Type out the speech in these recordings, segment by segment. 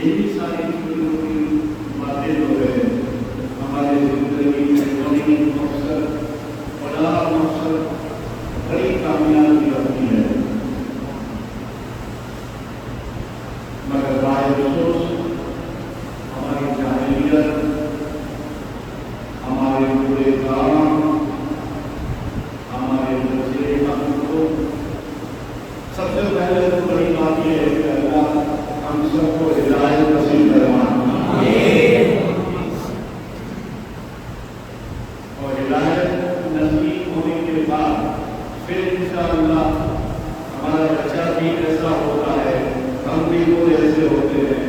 یہی ساری چھوٹی چھوٹی باتیں جو ہے ہمارے زندگی میں بڑی مقصد بڑا مقصد بڑی کامیابی رکھتی ہے، مگر رائے افسوس ہماری جاہلیت، ہمارے برے کام، ہمارے بچے کو سب سے پہلے تو بڑی بات یہ ہے کہ اللہ ہم سب کو ہدایت نصیب فرمائے، اور ہدایت نصیب ہونے کے بعد پھر انشاءاللہ ہمارا بچہ بھی ایسا ہوتا ہے، ہم بھی وہ ایسے ہوتے ہیں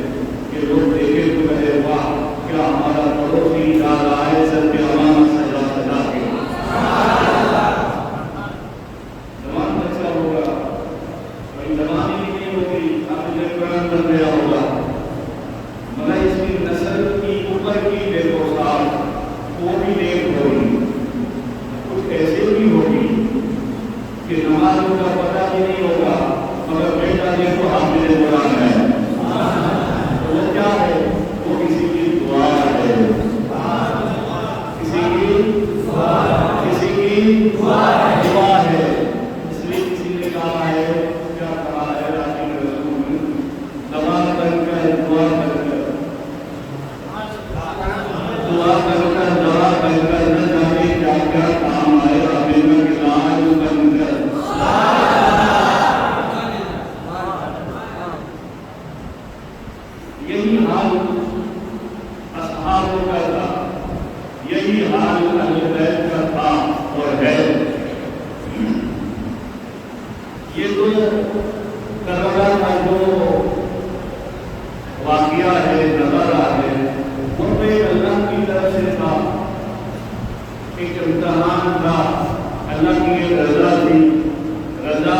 کہ لوگ دیکھے تو کہے واہ کیا ہمارا پڑوسی یاد آئے سر کے امام سجا سجا کے جوان بچہ ہوگا، کوئی زبان ہی نہیں ہوگی، آپ نے قرآن بن گیا ہوگا، مگر اس کی نسل کی اوپر کی بے پوشاک وہ بھی نیک ہوگی، کچھ ایسے بھی ہوگی کہ نمازوں کا پتہ بھی نہیں ہوگا، مگر بیٹا یہ تو حافظ قرآن ہے، وہ کیا ہے؟ وہ کسی کی دعا ہے، کسی کی دعا ہے، اس لیے کسی نے کہا ہے، کیا کہا ہے راجی رسول نے، نماز پڑھ کر دعا کر کر دعا کر کر نہ جانے کیا کیا کام آئے، ابھی کے لاج بن کر یہی حال اصحابوں کا تھا، یہی حال اہل بیت کا تھا اور ہے۔ یہ تو کربلا کا جو واقعہ ہے، نظارہ ہے، ان میں اللہ کی طرف سے تھا، ایک امتحان تھا، اللہ کی ایک رضا تھی، رضا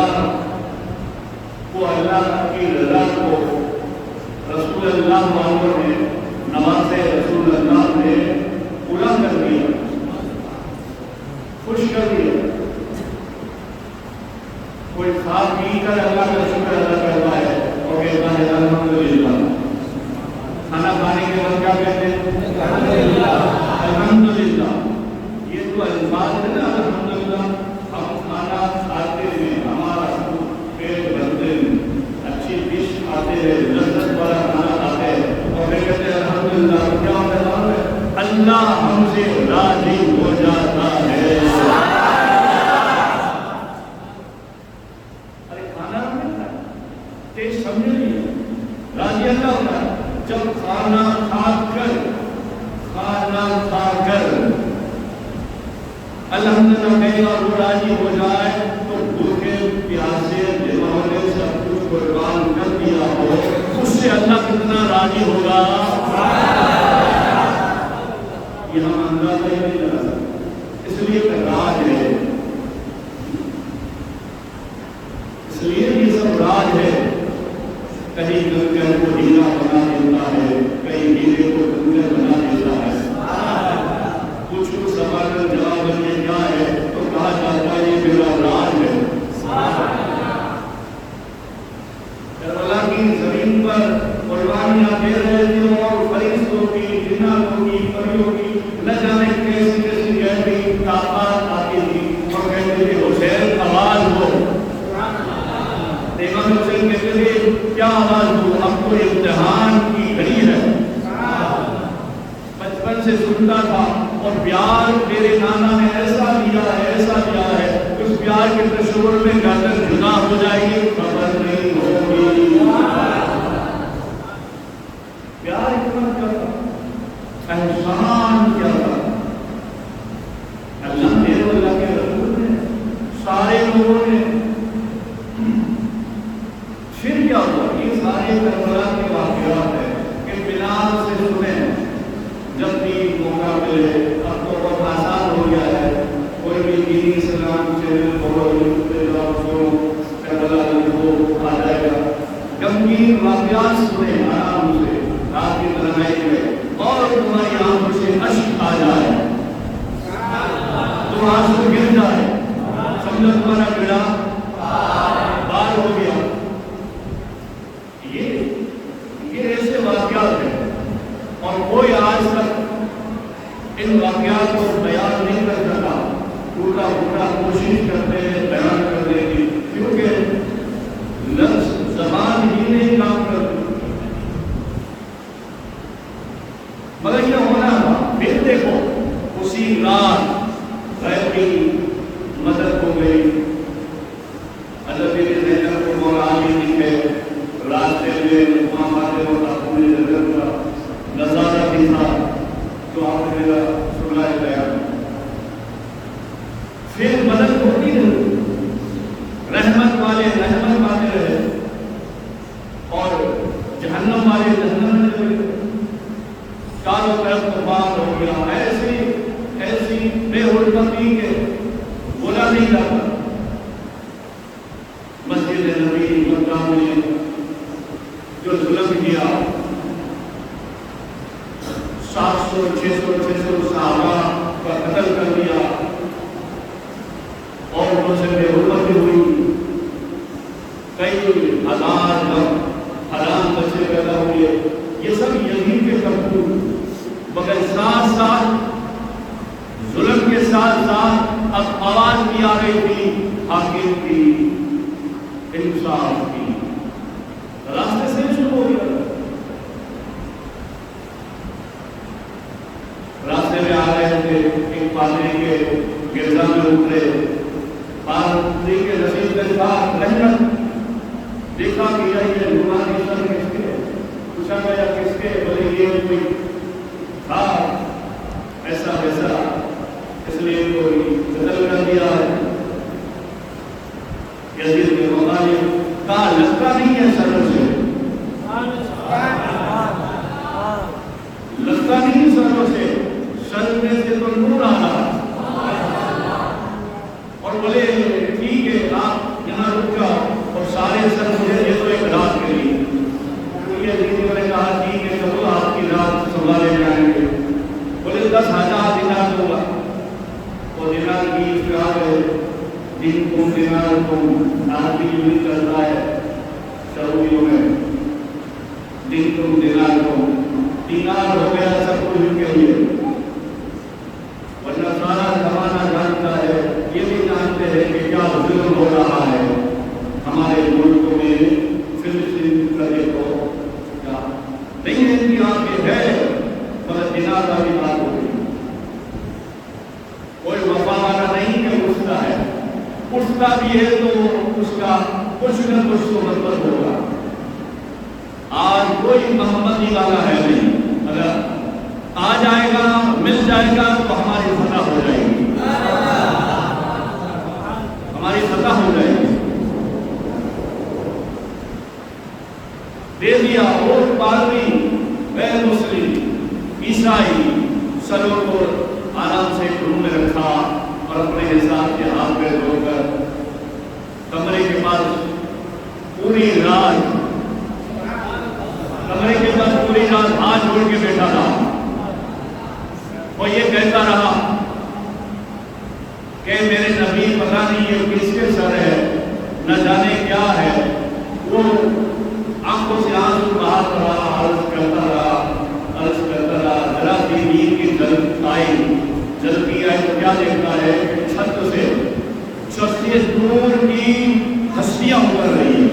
کو اللہ کی رضا کو رسول اللہ والوں نے نماز رسول اللہ نے پورا کر دیا، خوش کر دیا۔ کوئی کھا پی کر اللہ کا شکر ادا کرتا ہے اور کہتا ہے الحمدللہ، کھانا کھانے کے بعد کیا کہتے ہیں؟ الحمدللہ۔ یہ تو الفاظ ہے نا، الحمدللہ، ہم کھانا کھاتے ہیں، ہمارا پیٹ بھرتے ہیں، اچھی ڈش کھاتے ہیں، لذت والا کھانا کھاتے ہیں اور پھر کہتے ہیں الحمدللہ، کیا ہوتا ہے؟ اللہ ہم سے راضی ہو جاتا ہے۔ ارے کھانا تیز سمجھ نہیں، راضی اللہ ہوتا ہے جب کھانا کھا کر الحمدللہ کہے اور وہ راضی ہو جائے تو بھوکے پیاسے جنہوں نے سب کچھ قربان کر دیا ہو، اس سے اللہ کتنا راضی ہوگا یہ ہم اندازہ ہی نہیں لگا سکتے۔ اس لیے راج ہے، اس لیے یہ سب راج ہے، کہیں گنگر کو ہیرا بنا دیتا ہے، کہیں ہیرے کو گنگر بنا دیتا ہے، کچھ کو سوال کا جواب میں کیا ہے تو کہا جاتا ہے یہ میرا راج ہے۔ کربلا کی زمین پر قربانیاں دے رہے تھے اور فرشتوں کی، جناتوں کی، پریوں کی نہ جانے کیسی کیسی گہری طاقت آتی تھی اور کہتے تھے حسین آواز ہو، امام حسین کہتے تھے کیا آواز ہو، اب تو امتحان کی گھڑی ہے۔ بچپن سے سنتا تھا اور پیار میرے نانا نے ایسا دیا ہے، ایسا دیا ہے، اس پیار کے تصور میں گردن جدا ہو جائے گی، خبر نہیں ہوگی۔ پیار اتنا کیا تھا، احسان کیا تھا، اللہ نے، اللہ کے رسول نے، سارے لوگوں نے۔ پھر کیا ہوا؟ یہ سارے کربلا کے واقعات ہیں کہ بلال سے سنیں، جب بھی موقع ملے، اب تو بہت آسان ہو گیا ہے، کوئی بھی دینی اسلام چینل کربلا کو آ جائے گا، غمگین واقعات سنیں آرام سے رات کی تنہائی میں، اور تمہاری آنکھوں سے اشک آ جائے، تم آنسو گر جائے، سمجھو تمہارا بیڑا پار ہو گیا۔ یہ ایسے واقعات ہیں اور کوئی آج تک ان واقعات کو بیان نہیں کر سکا، پورا کوشش کرتے ہیں بیان کرنے کی، کیونکہ لفظ زبان ہی نہیں کام کرتی۔ مگر یہ ہونا تھا۔ پھر دیکھو اسی رات غیب کی مدد ہو گئی۔ حضرت زینب کو مولا علی لکھے راستے میں وہاں باتیں ہوتا پوری نظر کا نظارہ بھی تھا جو آپ نے میرا سنایا گیا۔ پھر مدد ہوتی رہی، رحمت والے رہے اور جہنم والے جہنم میں رہے، چاروں طرف طوفان ہو گیا، ایسی بے حرمتی کے بولا نہیں جاتا۔ مسجد نبی مکہ میں جو ظلم کیا، 700-600 صحابہ کا قتل کر دیا اور ان سے بے حرمتی ہوئی، کئی ہزار حرام بچے پیدا ہوئے، یہ سب یزید کے کرتوت، مگر ساتھ ساتھ ظلم کے ساتھ ساتھ اب آواز بھی آ رہی تھی حاکم کی، انصاف کی، راستے سے شروع ہو گیا۔ راستے میں آ رہے تھے، ایک پادری کے گرجا میں اترے، پادری کے رسید کے ساتھ رحمت دیکھا کہ یہ نورانی سر کس کے، پوچھا گیا کس کے، بولے یہ کوئی تھا ایسا ویسا، اس لیے کوئی قتل کر دیا ہے۔ یزید کے مخالف کہا لگتا نہیں ہے سر سے، لگتا نہیں سروں سے، سر میں سے تو نور آ رہا، اور بولے ٹھیک ہے آپ یہاں رک جاؤ اور سارے سر مجھے یہ تو ایک رات کے لیے۔ یہ یزید نے کہا ٹھیک ہے چلو آپ کی رات سنبھالے جائیں گے۔ بولے 10,000 دینار دوں گا، اور دینار کی اختیار ہے، دن کو دینار کو آدمی جو بھی کرتا ہے سعودیوں میں، دن کو دینار کو دینار ہو گیا سب کچھ کے لیے، ورنہ سارا زمانہ جانتا ہے، یہ بھی جانتے ہیں کہ کیا ظلم ہو رہا ہے ہمارے ملک میں۔ فلسطین کا دیکھو کیا نہیں ہے کہ آپ یہ ہے، مگر دینار کا بھی بات ہو گئی، کوئی وفا والا نہیں کہ اٹھتا ہے، اٹھتا بھی ہے تو اس کا کچھ نہ کچھ تو مطلب ہوگا۔ آج کوئی محمدی والا ہے نہیں، اگر آ جائے گا مل جائے گا تو ہماری فتح ہو جائے گی، ہماری فتح ہو جائے گی۔ دے دیا اور پادری غیر مسلم عیسائی سروں کو آرام سے روم میں رکھا اور اپنے حساب کے ہاتھ پہ دھو کر کمرے کے پاس پوری رات ہاتھ جوڑ کے بیٹھا رہا، اور یہ کہتا رہا کہ میرے نبی پتہ نہیں یہ کس کے سر ہے، نہ جانے کیا ہے۔ وہ آنکھوں سے آنسو بہاتا رہا، عرض کرتا رہا، ذرا سی نیند کی جلدی آئی تو کیا دیکھتا ہے کہ چھت سے نور کی ہستیاں ابھر رہی ہیں،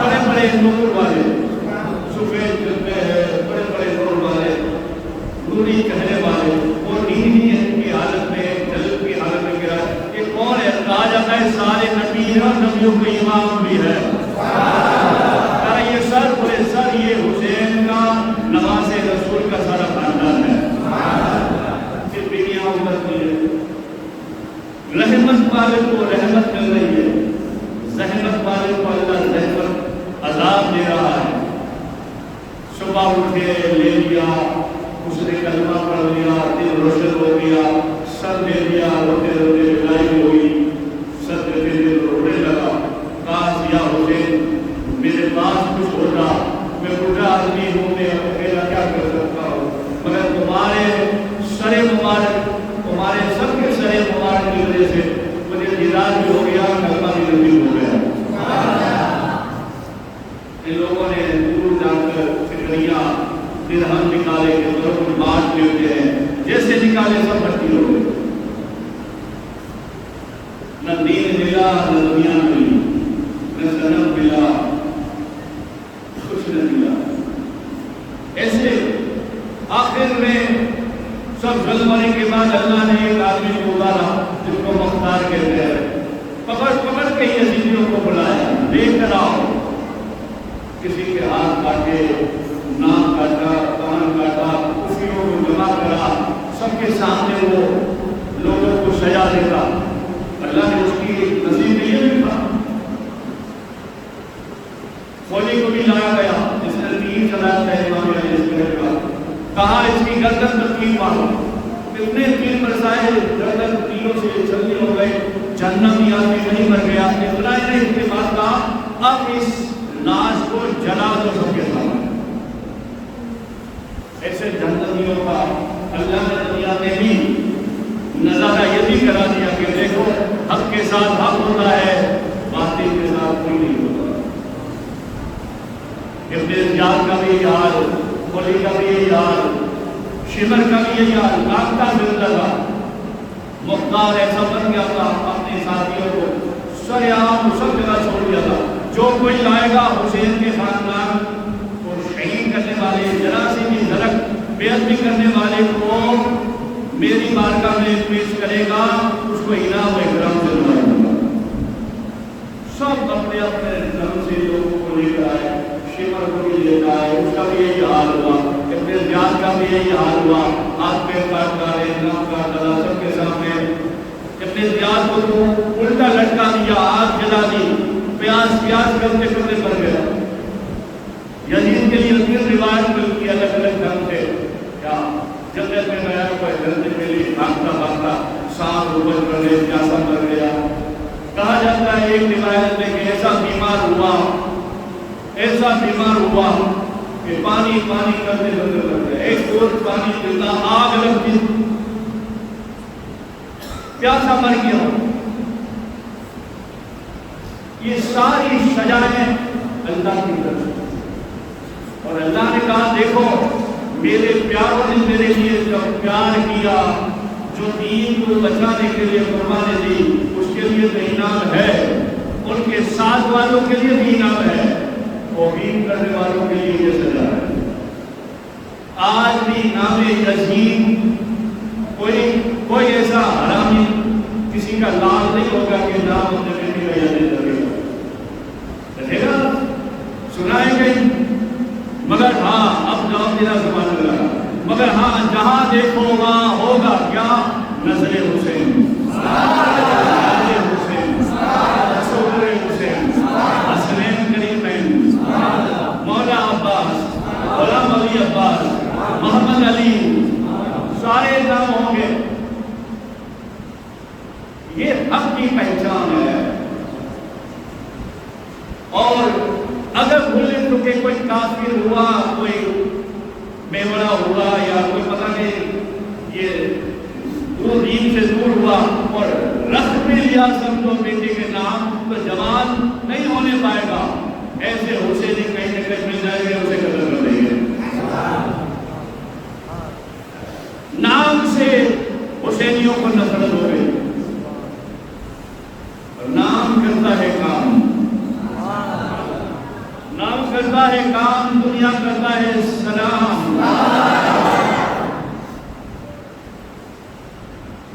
بڑے بڑے نور والے، سفید جلوے ہیں، بڑے بڑے نور والے، نوری چہرے والے، اور نیند کی حالت میں، جلد کی حالت میں گرا۔ یہ کون ہے؟ کہا جاتا ہے سارے نبی اور نبیوں کے امام بھی ہے۔ یہ سر بولے سر یہ حسین کا نواز رسول کا سارا خاندان ہے۔ پھر بیٹیاں ابھرتی ہیں، رحمت والے کو رحمت مل رہی ہے، زحمت والے کو اللہ زحمت عذاب دے رہا ہے۔ صبح اٹھے لے لیا، اس نے کلمہ پڑھ لیا، دل روشن ہو گیا، سر لے لیا، روتے روتے بلائی ہوئی، سر دیتے دل رونے لگا، کاش یا حسین میرے پاس کچھ ہوتا، میں بوڑھا آدمی ہوں، میں اکیلا کیا کر سکتا ہوں، مگر تمہارے سر مبارک، تمہارے سب کے سر مبارک کی وجہ سے مجھے دیدار بھی ہو گیا، کلمہ بھی نصیب ہو گیا۔ ان لوگوں نے نے دور جا کر سکڑیاں درہم نکالے کے طرف بانٹ لیتے ہیں، جیسے نکالے سب بھٹی ہو گئے، نہ دین ملا نہ دنیا ملی، نہ جنم ملا کچھ نہ ملا۔ ایسے آخر میں سب غلبے کے بعد اللہ نے ایک آدمی کو ابھارا جس کو مختار کہتے ہیں، پکڑ پکڑ کے یزیدیوں کو بلایا، لے کر آؤ۔ کسی کے ہاتھ کاٹے، ناک کاٹا، کان کاٹا، خوشیوں کو جمع کرا، سب کے سامنے وہ لوگوں کو سجا دیتا۔ اللہ نے اس کی نصیب میں یہ لکھا، فوجی کو بھی لایا گیا جس نے تیر چلایا تھا امام علی السلام کا، کہا اس کی گردن پر تیر مارو، کتنے تیر برسائے، گردن تیروں سے چھلنی ہو گئے، جہنمی آدمی نہیں مر گیا۔ اتنا ہی نہیں، اس کے بعد کہا اب اس لاش کو جلا دو سب کے سامنے۔ ایسے جہنمیوں کا اللہ نے دنیا میں بھی نظارہ یہ بھی کرا دیا کہ دیکھو حق کے ساتھ حق ہوتا ہے، باطل کے ساتھ کوئی نہیں ہوتا۔ ابن زیاد کا بھی یہی حال، قلی کا بھی یہی حال، شمر کا بھی یہی حال، کاٹتا پھرتا تھا، مختار ایسا بن گیا تھا اپنے ساتھیوں کو سریعام سب جگہ چھوڑ دیا تھا، جو کوئی لائے گا حسین کے خاندان کو شہید کرنے والے، ذرا سی بھی ذرک بیعت بھی کرنے والے کو میری بارگاہ میں پیش کرے گا، اس کو انعام و اکرام سے نوازوں گا۔ سب اپنے اپنے دھرم سے لوگوں کو لے کر آئے، شمر کو بھی لے کر آئے، اس کا بھی یہی حال ہوا، ابن زیاد کا بھی یہی حال ہوا، ہاتھ پہ کاٹ ڈالے، ناک کاٹ ڈالا سب کے سامنے۔ ابن زیاد کو تو الٹا لٹکا دیا، آگ جلا دی، پیاس کرتے کرتے مر گیا۔ یزید کے لیے پھر روایت ملتی الگ الگ ڈھنگ سے، کیا جنت میں گیا کوئی جنت کے لیے بھاگتا بھاگتا سانپ اوپر کر لے، پیاسا مر گیا۔ کہا جاتا ہے ایک روایت میں کہ ایسا بیمار ہوا کہ پانی کرتے کرتے ایک دور پانی پلتا، آگ لگتی، پیاسا مر گیا۔ یہ ساری سزائیں اللہ کی طرف، اور اللہ نے کہا دیکھو میرے پیاروں نے میرے لیے جو پیار کیا، جو دین کو بچانے کے لیے قربانی دی، اس کے لیے تو انعام ہے، ان کے ساتھ والوں کے لیے بھی انعام ہے، توہین کرنے والوں کے لیے یہ سزا ہے۔ آج بھی نام یزید کوئی ایسا حرامی کسی کا لال نہیں ہوگا کہ نام اپنے بیٹے کا یزید رہے گا، سنائے گئی، مگر ہاں اب جواب دینا زبان لگا، مگر ہاں جہاں دیکھو وہاں ہوگا کیا، نظر حسین، صدر حسین، حسنین کریمین، مولا عباس، غلام علی عباس، محمد علی، سارے نام ہوں گے۔ یہ حق کی پہچان ہے، اور اگر بھولے تو کہ کوئی کافر ہوا، کوئی بیوڑا ہوا، یا کوئی پتہ نہیں یہ وہ دین سے دور ہوا اور رکھ بھی لیا سمجھو بیٹے کے نام، تو جوان نہیں ہونے پائے گا، ایسے حسینی کہیں نہ کہیں مل جائے گے، اسے قتل کر دیں گے۔ نام سے حسینیوں کو نفرت ہو گئی، نام کرتا ہے کام، نام کرتا ہے کام، دنیا کرتا ہے سلام۔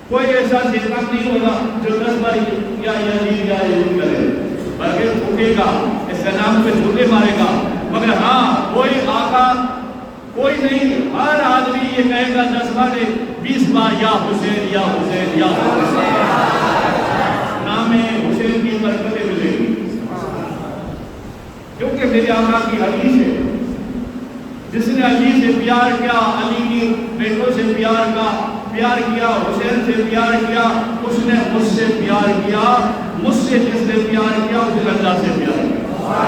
کوئی ایسا شیطان نہیں ہوگا جو 10 بار یا یزید یا یزید کرے، بلکہ پھوٹے گا، اس نام پہ جھوٹے مارے گا، مگر ہاں کوئی آقا کوئی نہیں، ہر آدمی یہ کہے گا 10 بار 20 بار یا حسین یا حسین یا حسین، نام حسین کی برکتیں ملے گی، کیونکہ میرے آقا کی حدیث ہے، جس نے علی سے پیار کیا، علی کی بیٹوں سے پیار کیا، حسین سے پیار کیا، اس نے مجھ سے پیار کیا، مجھ سے جس نے پیار کیا اس نے اللہ سے پیار کیا،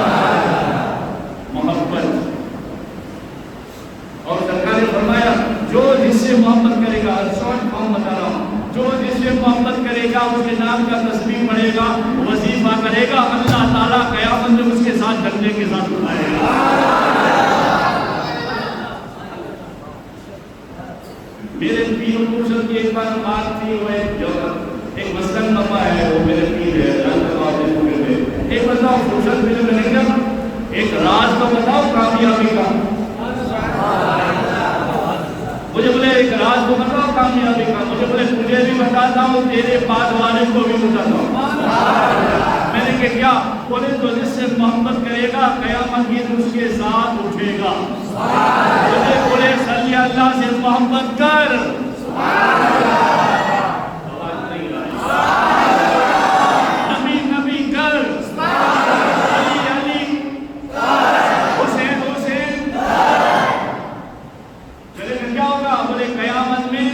محبت۔ اور سرکار نے فرمایا جو جس سے محبت کرے گا، شارٹ فارم بتا رہا ہوں، جو جس سے محبت کرے گا اس کے نام کا تسبیح پڑھے گا، وظیفہ کرے گا، اللہ تعالیٰ قیامت میں اس کے ساتھ جھنڈے کے ساتھ اٹھائے گا۔ بعد بات تھی وہ ایک مسلم بابا ہے، وہ میرے پیر ہے، ایک بتاؤ سوشل فلم میں نہیں جانا، ایک راز تو بتاؤ کامیابی کا، مجھے بولے ایک راز تو بتاؤ کامیابی کا، مجھے بولے تجھے بھی بتاتا ہوں تیرے بعد والے کو بھی بتاتا ہوں۔ میں نے کہا کیا؟ بولے تو جس سے محبت کرے گا قیامت دن اس کے ساتھ اٹھے گا۔ مجھے بولے صلی اللہ سے محبت کر، نبی نبی کر، علی علی، حسین حسین، چلے کیا ہوگا؟ بولے قیامت میں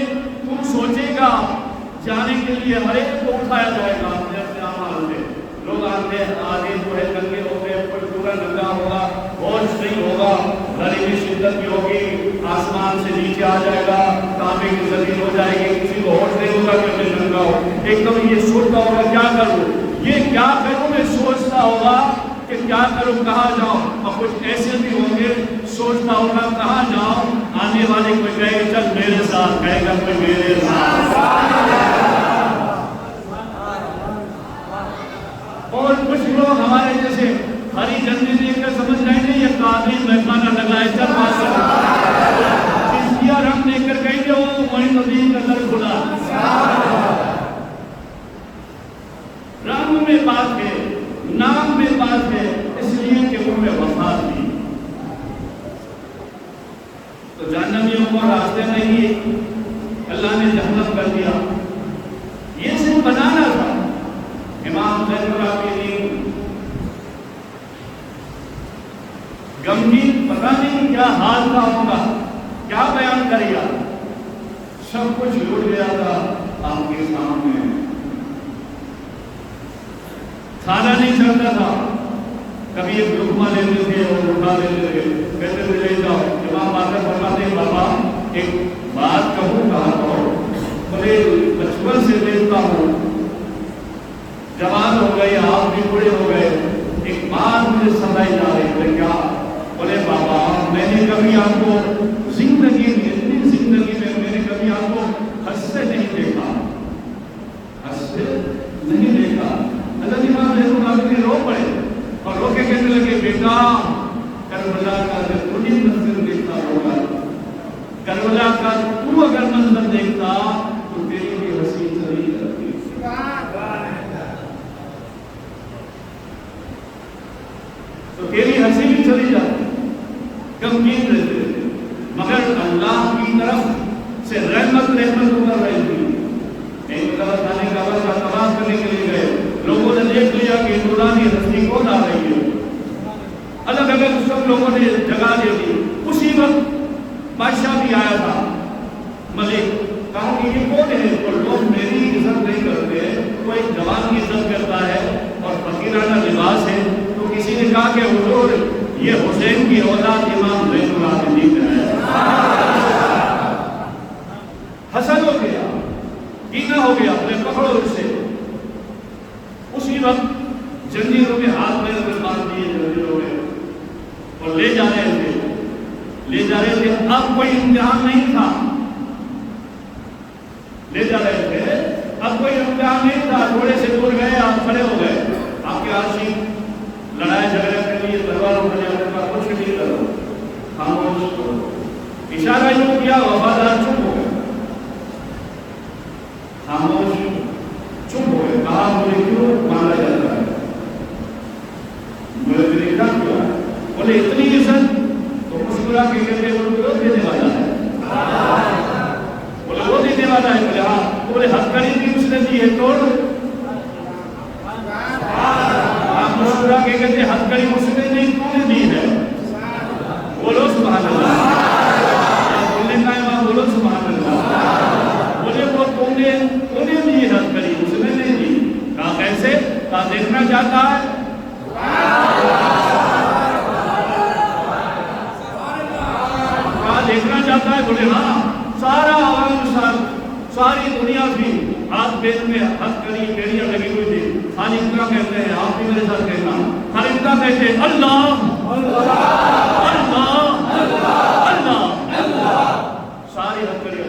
تم سوچے گا جانے کے لیے ہر ایک کو اٹھایا جائے گا اپنے اپنے اعمال سے۔ لوگ آتے آگے جو ہے ننگے ہو گئے، کوئی پورا ننگا ہوگا، ہوش نہیں ہوگا، غریبی شدت بھی ہوگی، آسمان سے نیچے آ جائے گا، تانبے کی زمین ہو جائے گی، کسی کو ہوش نہیں ہوگا کہ میں ننگا ہوں، ایک دم یہ سوچتا ہوگا کیا کروں، یہ کیا کروں، میں سوچتا ہوگا کہ کیا کروں، کہاں جاؤں۔ اور کچھ ایسے بھی ہوں گے سوچتا ہوگا کہاں جاؤں، آنے والے کوئی کہے گا چل میرے ساتھ، کہے گا کوئی میرے ساتھ۔ اور کچھ لوگ ہمارے جیسے ہری جھنڈی دیکھ کر سمجھ رہے ہیں یہ قاضی محکمہ لگا ہے، چل بات کر اس کیا رنگ دیکھ کر کہیں گے وہ معین الدین کا در کھلا۔ رنگ میں بات ہے، نام میں بات ہے، اس لیے کہ ان میں وفا تھی۔ تو جہنمیوں کو راستے نہیں اللہ نے جہنم کر دیا، یہ صرف بنانا تھا۔ امام زین العابدین غمگین، پتہ نہیں کیا حال تھا ان کا، کیا بیان کریا، سب کچھ لٹ گیا تھا آپ کے سامنے، کھانا نہیں چلتا تھا، کبھی ایک لقمہ لیتے تھے اور اٹھا لیتے تھے، کہتے تھے لے جاؤ۔ امام باقر فرماتے ہیں بابا ایک بات کہوں، کہا تو بڑے بچپن سے دیکھتا ہوں، جوان ہو گئے، آپ بھی بڑے ہو گئے، ایک بات مجھے سمجھ جا رہی ہے، کیا؟ بولے بابا میں نے کبھی آپ کو زندگی میں، اتنی زندگی میں نے کبھی آپ کو ہنستے نہیں دیکھا، ہنستے نہیں دیکھا۔ حضرت امام زین العابدین رو پڑے اور رو کے کہنے لگے بیٹا کربلا کا اگر تو نہیں منظر دیکھتا ہوگا، کربلا کا تو اگر منظر دیکھتا تو تیری بھی ہنسی چلی جاتی، تو تیری ہنسی بھی چلی جاتی، غمگین رہتے تھے، مگر اللہ کی طرف سے رحمت اتر رہی تھی۔ ایک طرف خانے کعبہ کا طواف کرنے کے لیے گئے، لوگوں نے دیکھ لیا کہ نورانی ہستی کون آ رہی ہے، الگ الگ سب لوگوں نے جگہ دے دی۔ اسی وقت بادشاہ بھی آیا تھا، ملک، کہا کہ یہ کون ہے؟ تو لوگ میری عزت نہیں کرتے، وہ ایک جوان کی عزت کرتا ہے اور فقیرانہ لباس ہے۔ تو کسی نے کہا کہ حضور یہ حسین کی اولاد امام زین العابدین ہے۔ حسد ہو گیا، کینہ ہو گیا، اپنے پکڑو اسے۔ اسی وقت جنجیروں میں ہاتھ میں باندھ دیے جنجیروں میں اور لے جا رہے تھے، اب کوئی امتحان نہیں تھا، لے جا رہے تھے، اب کوئی امتحان نہیں تھا، تھوڑے سے دور گئے، آپ کھڑے ہو گئے، آپ کے عاشق لڑائی جھگڑے کے لیے تلواروں پر جانے کا کچھ نہیں کرو، خاموش کرو، اشارہ یوں کیا، وفادار چپ ہو گئے، خاموش چپ ہو گئے، کہا مجھے کیوں مانا جاتا ہے، مجھے میری کیا کیا ہے؟ بولے اتنی عزت، تو مسکرا کے کہتے وہ تو دینے والا ہے، بولے وہ دینے والا ہے، بولے ہاں، بولے ہتھکڑی بھی اس نے دی ہے، توڑ، آپ مسکرا کے کہتے ہتھکڑی اس نے نہیں، تو نے دی ہے، بولو سبحان اللہ، بولنے کا ہے وہاں، بولو سبحان اللہ، بولے وہ تو نے دی ہتھکڑی، اس نے نہیں دی، کہا کیسے؟ کہا دیکھنا چاہتا ہے، دیکھنا چاہتا ہے، بولے ہاں، سارا عوام ساری دنیا بھی ہاتھ پیر میں ہاتھ کری بیڑیاں لگی ہوئی تھی، خالی اتنا کہتے ہیں، آپ بھی میرے ساتھ کہنا، خالی اتنا کہتے ہیں اللہ اللہ اللہ اللہ، ساری ہاتھ کری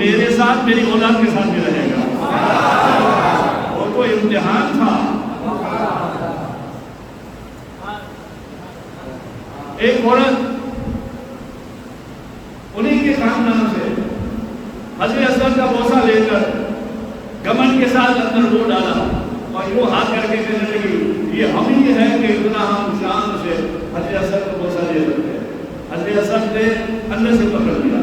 میرے ساتھ میری اولاد کے ساتھ بھی رہے گا. وہ تو امتحان تھا. ایک عورت انہیں کے خاندان سے حضرت اسد کا بوسہ لے کر گمن کے ساتھ اندر وہ ڈالا اور یوں ہاتھ کر کے کہنے لگی یہ ہم ہی ہے کہ اتنا ہم شان سے حضرت اسد کا بوسہ لے سکتے ہیں. حضرت اسد نے اندر سے پکڑ لیا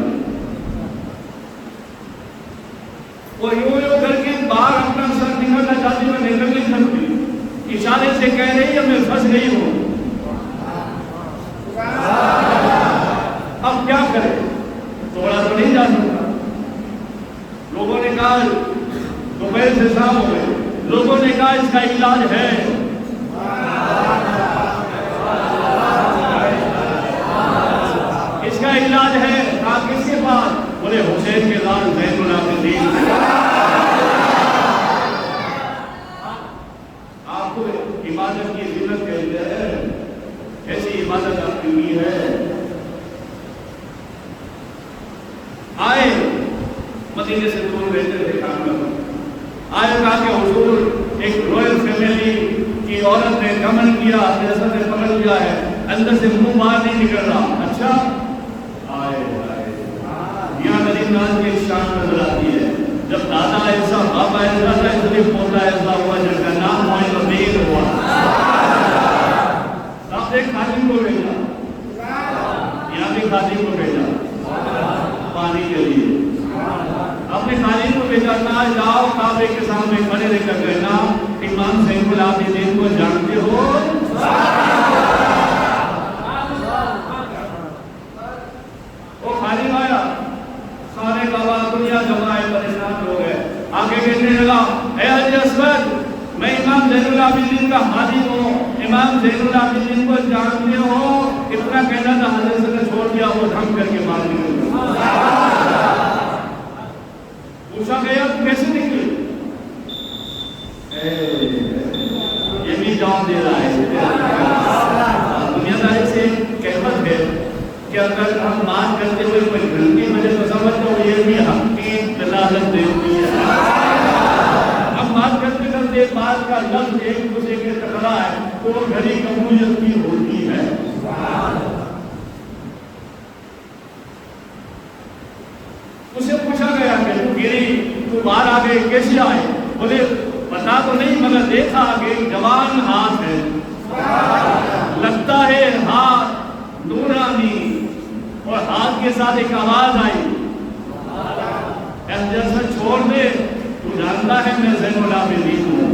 اور یوں کر کے باہر اپنا سر نکلنا چاہتی میں نکل نہیں سکتی. اشارے سے کہہ رہی ہے میں پھنس گئی ہوں. اب کیا کرے؟ توڑا تو نہیں جا سکتا. لوگوں نے کہا دوپہر سے شام ہو گئے. لوگوں نے کہا اس کا علاج ہے. اس کا علاج ہے. کہا کس کے پاس؟ بولے حسین کے لال زین العابدین. آپ کو عبادت کی زینت کہتے ہیں. ایسی عبادت آپ کی ہوئی ہے. آئے مدینے سے دور رہتے تھے کام. آئے کہا کہ حضور ایک رویل فیملی کی عورت نے گمن کیا, حضرت نے پکڑ لیا ہے, اندر سے منہ باہر نہیں نکل رہا. اچھا آئے یہاں غریب ناز کی شان نظر آتی ہے. جب دادا ایسا بابا ایسا تھا اس لیے پوتا ایسا ہوا جن کا نام ہوا میر ہوا. آپ نے خادم کو بھیجا, یہاں بھی خادم کو بھیجا پانی کے لیے. اپنے خادم کو بھیجا نہ جاؤ کعبے کے سامنے کھڑے رہ کر کہنا امام زین العابدین کو جانتے ہو؟ وہ خادم آیا, سارے بابا دنیا جمائے پریشان ہو گئے. آگے کہنے لگا اے حضرت اسود میں امام زین العابدین کا خادم ہوں, امام زین العابدین کو جانتے ہو؟ اتنا کہنا تھا حضرت نے چھوڑ دیا, وہ دھم کر کے مار دیا. پوچھا گیا کیسے نکلی؟ یہ بھی جواب دے رہا ہے. دنیا داری سے کہمت ہے کہ اگر ہم بات کرتے ہوئے کوئی غلطی مجھے تو سمجھتا ہوں یہ بھی حق کی دلالت دیتی ہے. ہم بات کرتے کرتے بات کا لفظ ایک دوسرے کے ٹکرا ہے تو وہ گھڑی قبولیت کی ہوتی ہے. اسے پوچھا گیا کہ تو گری, تو باہر آ گئے, کیسے آئے؟ بولے پتا تو نہیں مگر دیکھا کہ جوان ہاتھ ہے, لگتا ہے ہاتھ نورانی, اور ہاتھ کے ساتھ ایک آواز آئی جیسا چھوڑ دے, تو جانتا ہے میں زین العابدین ہوں.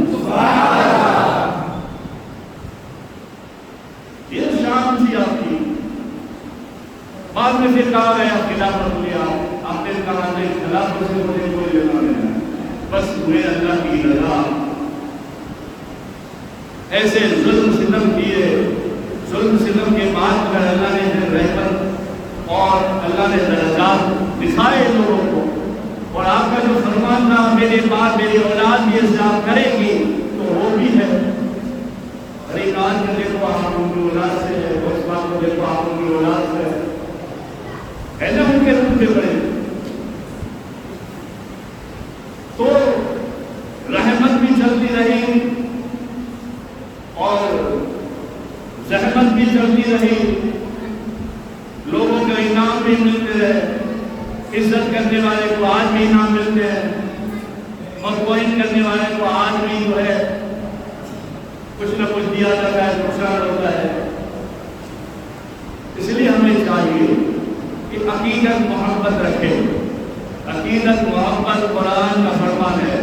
یہ شان تھی آپ کی. بعد میں پھر کہا گیا خلافت لیا. آپ نے کہا نہیں خلافت سے مجھے کوئی لینا نہیں, بس میں اللہ کی رضا. ایسے ظلم ستم کیے, ظلم ستم کے بعد اگر اللہ نے رحمت اور اللہ نے درجات دکھائے لوگوں کو, اور آپ کا جو فرمان تھا میرے بعد میری اولاد بھی اسلام کرے گی, تو وہ بھی ہے. ارے آج کے دیکھو آپ ان کی اولاد سے ہے, اس بات کو دیکھو آپ ان کی اولاد سے ہے نا, ان کے روپ کے بڑے. تو رحمت بھی چلتی رہی اور زحمت بھی چلتی رہی, لوگوں کا انعام بھی ملتے رہے. عزت کرنے والے کو آج بھی انعام ملتے ہیں, اور کوئن کرنے والے کو آج بھی جو ہے کچھ نہ کچھ دیا جاتا ہے, نقصان ہوتا ہے. اس لیے ہمیں چاہیے کہ عقیدت محبت رکھیں. عقیدت محبت قرآن کا فرمان ہے.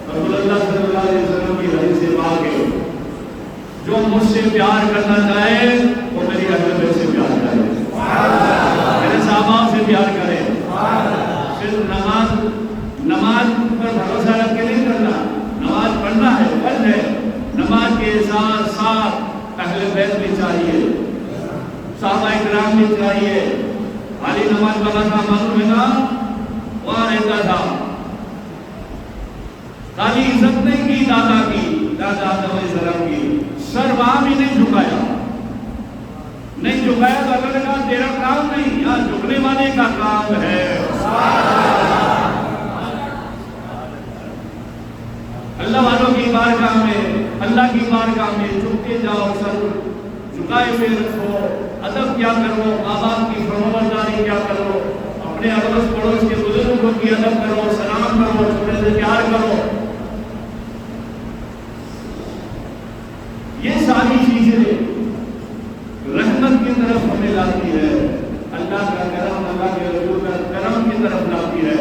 رسول اللہ صلی اللہ علیہ وسلم کی حدیث پاک ہے, جو مجھ سے پیار کرنا چاہے وہ میری اہل بیت سے پیار کرے, میرے صحابہ سے پیار کرے. صرف نماز پر بھروسہ رکھ کے نہیں کرنا, نماز پڑھنا ہے, فرض ہے. نماز کے ساتھ ساتھ اہل بیت بھی چاہیے, صحابہ کرام بھی چاہیے. خالی نماز والا تھا معلوم ہے نا, وہاں رہتا تھا. خالی عزت نہیں کی دادا کی, دادا آدم علیہ السلام کی, سر وہاں بھی نہیں جھکایا. نہیں جھکایا تو اللہ نے کہا تیرا کام نہیں, یہاں جھکنے والے کا کام ہے. اللہ کی بارگاہ میں جھکتے جاؤ، سر جھکائے ہوئے رکھو، ادب کیا کرو، ماں باپ کی فرمانبرداری کیا کرو، اپنے اڑوس پڑوس کے بزرگوں کی ادب کرو، سلام کرو، چھوٹے سے پیار کرو. یہ ساری چیزیں رحمت کی طرف ہمیں لاتی ہے، اللہ کا کرم، اللہ کے رسول کا کرم کی طرف لاتی ہے،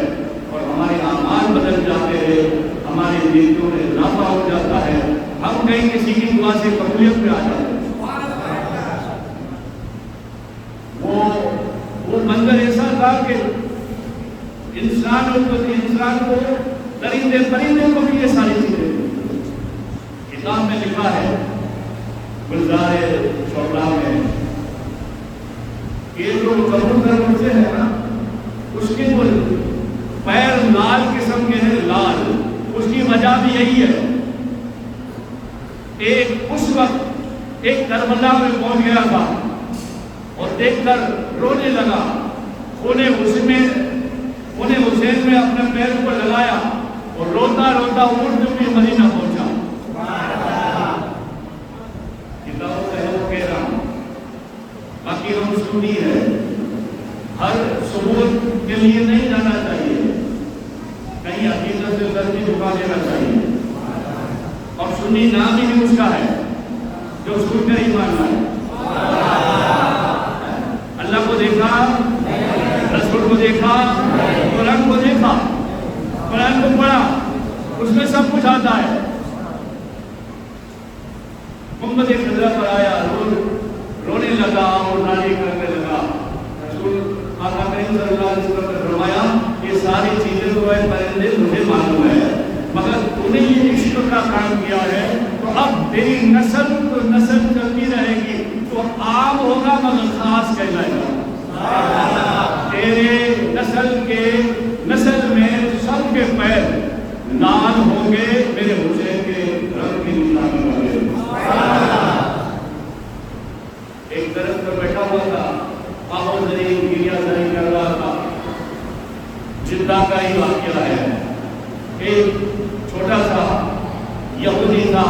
اور ہمارے اعمال بدل جاتے ہیں، ہماری نیکیوں میں اضافہ ہو جاتا ہے، ہم کہیں کسی کی دعا سے قبولیت پہ آ جاتے ہیں. وہ منظر ایسا تھا کہ انسان کو درندے پرندے کو بھی یہ ساری چیزیں کتاب میں لکھا ہے، گلزار شعراء میں، یہ جو کبوتر اڑتے ہیں نا، اس کے وہ پیر لال قسم کے ہیں، لال. اس کی وجہ بھی یہی ہے، اس وقت ایک کربلا میں پہنچ گیا تھا اور دیکھ کر رونے لگا. حسین میں اپنے پیر کو لگایا اور روتا روتا اونٹ بھی مدینہ پہنچا. باقی ہم سنی ہے، ہر ثبوت کے لیے نہیں جانا چاہیے، کہیں عقیدت سے سر بھی جھکا دینا چاہیے. اور سنی نام ہی اس کا ہے جو سن کر ایمان لائے. اللہ کو دیکھا، رسول کو دیکھا، قرآن کو دیکھا، قرآن کو پڑھا، اس میں سب کچھ آتا ہے. محمد خضرہ پر آیا، رونے لگا اور نالی کرنے لگا. رسول آقا کریم صلی اللہ علیہ وسلم نے فرمایا یہ ساری چیزیں تو ہے پرندے مجھے معلوم ہے، مگر تو نے یہ عشق کا کام کیا ہے تو اب تیری نسل چلتی رہے گی تو عام ہوگا مگر خاص کہلائے گا. تیرے نسل میں سب کے پیر لال ہوں گے میرے حسین کے رنگ کی نشانی والے. ایک درخت پر بیٹھا ہوا تھا، آہو زری گریا زری کر رہا تھا. جدہ کا ہی واقعہ ہے. ایک چھوٹا سا یہودی تھا،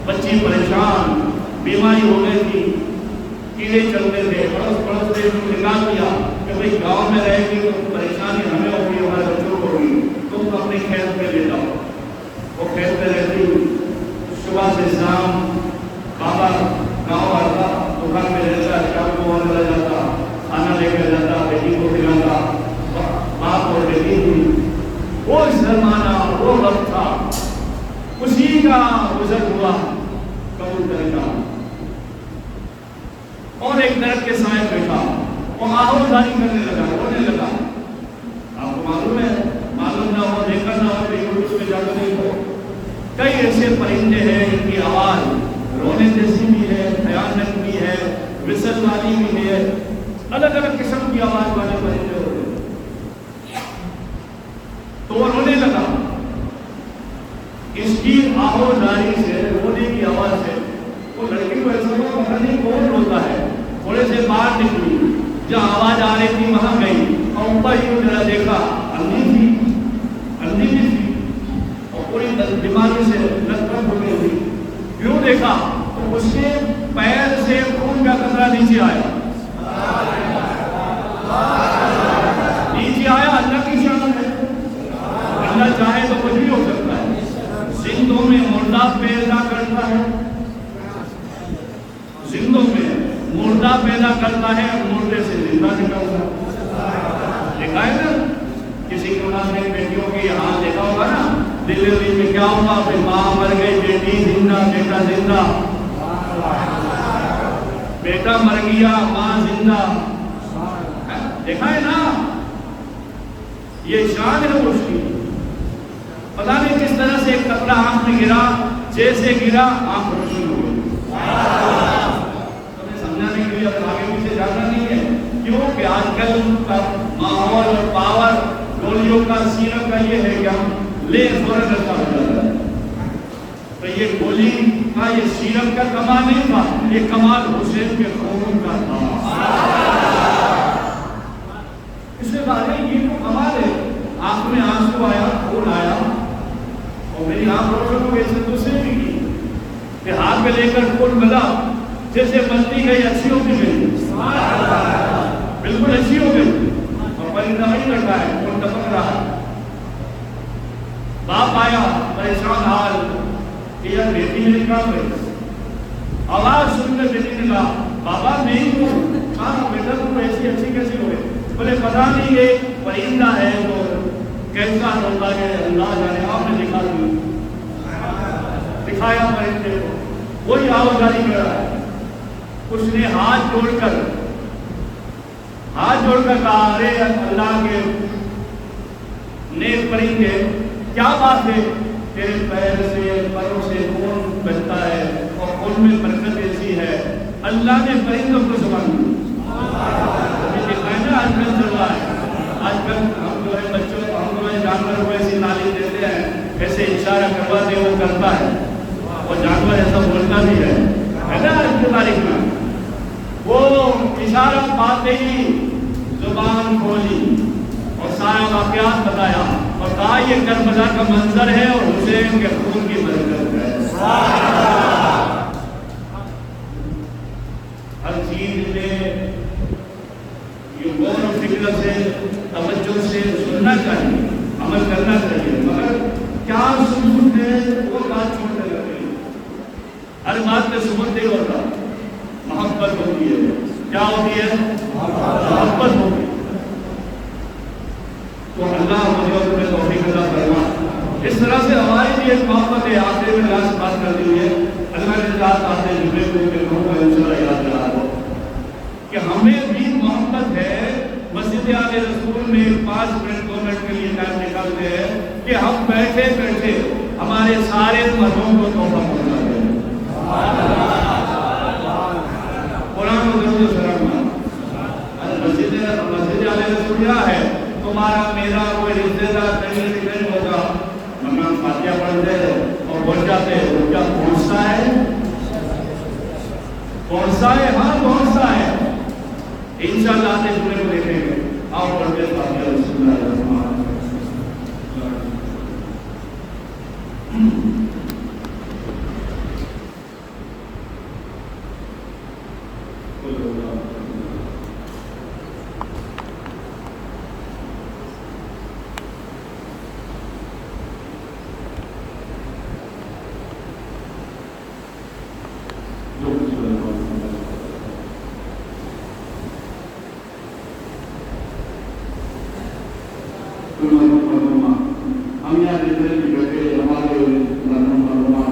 بچی پریشان، بیماری ہو گئی تھی، کیڑے چلتے تھے، پڑوس نے نکال دیا کہ بھئی گاؤں میں رہے گی تو پریشانی ہمیں ہوگی، ہمارے بچوں کو ہوگی، تم اپنے کھیت میں لے جاؤ. وہ کھیت میں رہتی، صبح سے شام بابا گاؤں آتا، دکان میں رہتا، شام کو وہاں چلا جاتا، کھانا لے کر جاتا، بیٹی کو کھلاتا. باپ اور بیٹی تھی. وہ زمانہ، وہ وقت تھا، اسی کا گزر ہوا کبوتر کا. اور ایک درخت کے سائے بیٹھا، وہ آہوزاری کرنے لگا، رونے لگا. آپ کو معلوم ہے، معلوم نہ ہو، دیکھا نہ ہو، یوٹیوب پہ جا کر دیکھو، کئی ایسے پرندے ہیں ان کی آواز رونے جیسی بھی ہے، بھیانک بھی ہے، وصل والی بھی ہے، الگ الگ قسم کی آواز والے پرندے ہوتے ہیں. تو وہ رونے لگا. اس کی آہوزاری سے، رونے کی آواز سے وہ لڑکی کو ایسا ہوا پتہ نہیں کون روتا ہے. تھوڑے سے باہر نکلی، جہاں آواز آ رہی تھی وہاں گئی اور اوپر ہی ذرا دیکھا، اندھی بھی تھی اور پوری بیماری سے لطمت ہو گئی تھی. یوں دیکھا تو اس کے پیر سے خون کا قطرہ نیچے آیا. اللہ کی شان ہے، اللہ چاہے تو کچھ بھی ہو سکتا ہے. زندوں میں مردہ پیدا کرتا ہے، زندوں میں مردہ پیدا کرتا ہے اور مردے سے زندہ نکلتا ہے. دیکھا ہے نا کسی کے انہوں نے بیٹیوں کی حال دیکھا ہوگا نا، ڈلیوری میں کیا ہوگا، ماں مر گئی، بیٹی زندہ، بیٹا زندہ، بیٹا مر گیا، ماں زندہ. دیکھا ہے نا، یہ شان ہے اس کی. پتہ نہیں کس طرح سے ایک قطرہ آنکھ میں گرا، جیسے گرا آنکھ روشن ہو گئی. تمہیں سمجھانے کے لیے اب آگے پیچھے جانا نہیں ہے، کیونکہ آج کل کا ماحول اور پاور گولیوں کا، سیرپ کا یہ ہے کہ ہم لے فوراً رکھا ہو جاتا ہے. تو یہ گولی کا، یہ سیرپ کا کمال نہیں تھا، یہ کمال حسین کے خون کا تھا. اس سے بعد یہ تو کمال ہے. آنکھ میں آنسو آیا، خون آیا اور میری آنکھ روشن ہو گئی. سے دوسرے بھی کی کے لے کر کل ملا جیسے بنتی گئی اچھی ہو کے گئی، بالکل اچھی ہو گئی، اور پرندہ نہیں کرتا ہے، وہ ٹپک رہا ہے۔ باپ آیا پریشان حال کہ یار بیٹی میری کہاں گئی؟ آواز سن کر بیٹی نے کہا بابا میں ہی ہوں۔ کہاں بیٹا تم ایسی اچھی کیسی ہو گئی؟ بولے پتا نہیں یہ پرندہ ہے تو کیسا ہوتا ہے اللہ جانے، آپ نے دکھایا پرندے کو، وہی آواز جاری کر رہا ہے۔ اس نے ہاتھ جوڑ کر کہا ارے اللہ کے نیک پرندے، کیا بات ہے تیرے پیر سے پروں سے خون بہتا ہے اور خون میں برکت ایسی ہے، اللہ نے پرندوں کو زبان دی۔ آج کل چل رہا ہے، آج کل ہم جو ہے بچوں کو، ہم جو ہے جانور کو ایسی تعلیم دیتے ہیں، ایسے اشارہ کرواتے وہ کرتا ہے، اور جانور ایسا بولتا بھی ہے نا آج کی تاریخ میں۔ وہ اشارہ پاتے ہی زبان کھولی اور سارا واقعات بتایا اور کہا یہ کربلا کا منظر ہے اور حسین کے خون کی برکت ہے۔ ہر چیز میں یہ غور و فکر سے، توجہ سے سننا چاہیے، عمل کرنا چاہیے، مگر کیا سن ہے وہ بات چھوڑنے لگے۔ ہر بات میں سکون نہیں ہوتا، محبت ہوتی ہے۔ کیا ہوتی ہے؟ محبت ہوتی ہے۔ تو اللہ مجھے اور تمہیں توفیق عطا فرمائے۔ اس طرح سے ہماری بھی ایک محبت ہے، آخر میں اللہ سے بات کر دی ہے، اللہ نے ذات آتے جملے کو کہ لوگوں کو انشاءاللہ یاد کرا دو کہ ہمیں بھی محبت ہے۔ مسجد آل رسول میں 5 منٹ 2 منٹ کے لیے ٹائم نکالتے ہیں کہ ہم بیٹھے بیٹھے ہمارے سارے مردوں کو تحفہ پہنچا دیں۔ قرآن و درود سلام۔ مسجد آل رسول کیا ہے؟ تمہارا میرا کوئی رشتے دار نہیں ہوگا، ہم فاتحہ پڑھتے اور بول جاتے ہیں وہ کیا پہنچتا ہے؟ پہنچتا ہے، ہاں پہنچتا ہے۔ انشاءاللہ آتے جمعے کو دیکھیں گے۔ آپ پڑھتے فاتحہ بسم اللہ الرحمن الرحیم۔ ہم یہاں جتنے بھی بیٹھے ہمارے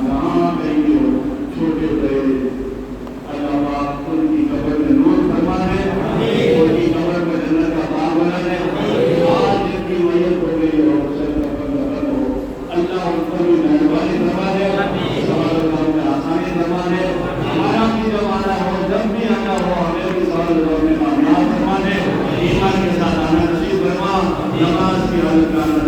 جہاں کہیں گے چھوٹے بڑے، اللہ پاک ان کی قبر میں نور فرما دے، ان کی قبر میں جنت کا باغ بنا دے۔ آج جن کی میت ہو گئی اور حسین کا قبر ہو، اللہ ان پر بھی مہربانی فرما دے، سوال کام میں آسانی فرما دے۔ ہمارا بھی جب آنا ہو، جب بھی آنا ہو، ہمیں بھی سوال کام میں کامیاب فرما دے، ایمان کے ساتھ آنا نصیب فرما، نماز کی حالت کا